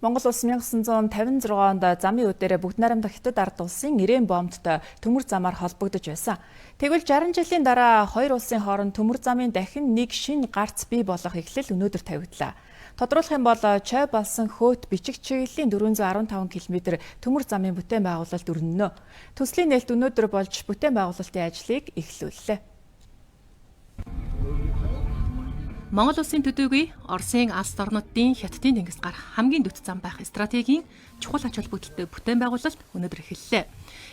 Монгол улс 1956 онд замын үдээрээ бүгд найрамдах Хятад ард улсын Ирээн бомбтой төмөр замаар холбогдож байсан. Тэгвэл 60 жилийн дараа хоёр улсын хооронд төмөр замын дахин нэг шинэ гарц бий болох эхлэл өнөөдөр тавигдлаа. Тодруулах юм бол Чой болсон Хөөт бичиг чиглэлийн 415 км төмөр замын бүтээн байгуулалт өрнөнө. Төслийн нээлт өнөөдөр болж бүтээн байгуулалтын ажлыг эхлүүллээ. Монгол улсын төдийгүй Оросын алс орнуудын Хятадын тэнгис гар хамгийн дөт зам байх стратегийн чухал ач холбогдолтой бүтээн байгуулалт өнөөдөр эхэллээ.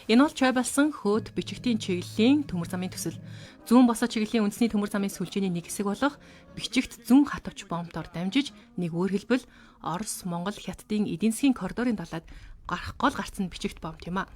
Энэ бол Чой болсон Хөөт бичигтийн чиглэлийн төмөр замын төсөл. Зүүн босоо чиглэлийн үндэсний төмөр замын сүлжээний нэг хэсэг болох бичигт зүүн хатвч бомбоор дамжиж нэг өөр хэлбэл Орос, Монгол, Хятадын эдийн засгийн коридорын далайд гарах гол гарц нь бичигт бомб юм а.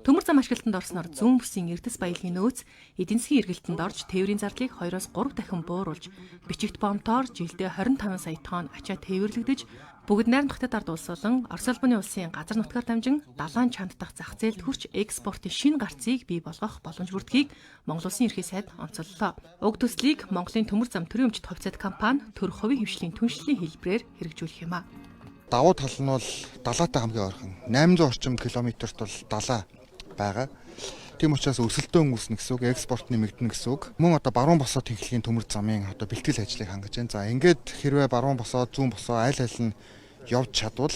Төмөр зам ашиглалтанд орсноор зүүн бүсийн Эрдэс баялагын нөөц эдийн засгийн эргэлтэнд орж тээврийн зардлыг 2-3 дахин бууруулж бичигт бомбоор жилдээ 25 сая тонн ачаа тээвэрлэгдэж бүгд найрамдах Хятад ард улс болон Орос улбаны улсын газар нутгаар дамжин далайн чанд дахь зах зээлд хүрч экспортын шинэ гарцыг бий болгох боломж бүрдгийг Монгол улсын ерхий сайд онцоллоо. Уг төслийг Монголын төмөр зам төрийн өмчт хувьцаат компани төр хувийн хвшлийн түншлэлийн хэлбэрээр хэрэгжүүлэх юм а. Давуу тал нь бол далайтай хамгийн ойрхон 800 орчим километрт бол далай байгаа. Тийм учраас өсөлтөө үүснэ гэсэн үг, экспорт нэмэгдэнэ гэсэн үг. Мөн одоо баруун босоо тэнхлийн төмөр замын одоо бэлтгэл ажлыг хангаж байна. За ингээд хэрвээ баруун босоо, зүүн босоо аль аль нь явж чадвал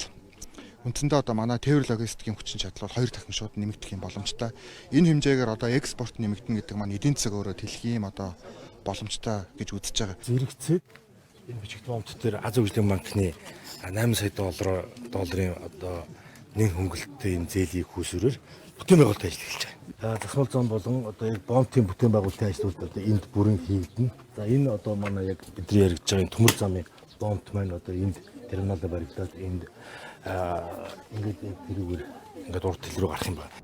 үндсэндээ одоо манай тээвэр логистикийн хүчин чадал бол 2 дахин шууд нэмэгдэх юм боломжтой. Энэ хэмжээгээр одоо экспорт нэмэгдэнэ гэдэг маань эдийн засаг өөрөө дэлхийн юм одоо боломжтой гэж үзэж байгаа. Зэрэгцээд энэ бичигт бомбт дээр Аз хөгжлийн банкны 8 сая долларын одоо нэг хөнгөлөлттэй энэ зээлийг хүүсвэрээр бүтээн байгуулалтын ажил эхэлж байгаа. Засмал зоон болон одоо яг бомбын бүтээн байгуулалтын ажлууд одоо энд бүрэн хийгдэнэ. За энэ одоо манай яг бидний яригдж байгаа төмөр замын бомбт маань одоо энд терминалд баригдаад энд ингээд тэрүүгээр ингээд урд хил рүү гарах юм байна.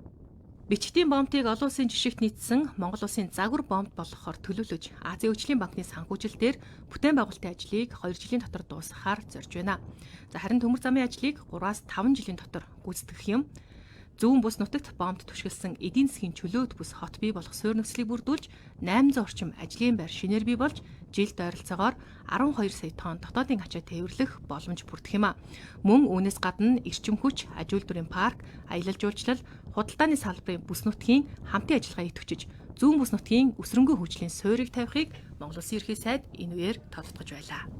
Бичигтийн бомбыг олон улсын жишгт нийцсэн Монгол улсын загвар бомб болгохоор төлөвлөж Азийн хөгжлийн банкны санхүүжилтээр бүтээн байгуулалтын ажлыг 2 жилийн дотор дуусгахаар зорж байна. За харин төмөр замын ажлыг 3-5 жилийн дотор гүйцэтгэх юм. Зүүн бүс нутагт бомбд түшгэлсэн эдийн засгийн чөлөөт бүс хот бий болох суурь нөхцөлийг бүрдүүлж 800 орчим ажлын байр шинээр бий болж жилд ойролцоогоор 12 сая тонн дотоодын ачаа тээвэрлэх боломж бүрдэх юм а. Мөн үүнээс гадна эрчим хүч, аж үйлдвэрийн парк, аялал жуулчлал, худалдааны салбарын бүс нутгийн хамтын ажиллагаа идэвхжиж зүүн бүс нутгийн өсрөнгөө хөгжлийн суурийг тавихыг Монгол Улсын ерхий сайд энэ үеэр тодтогч байлаа.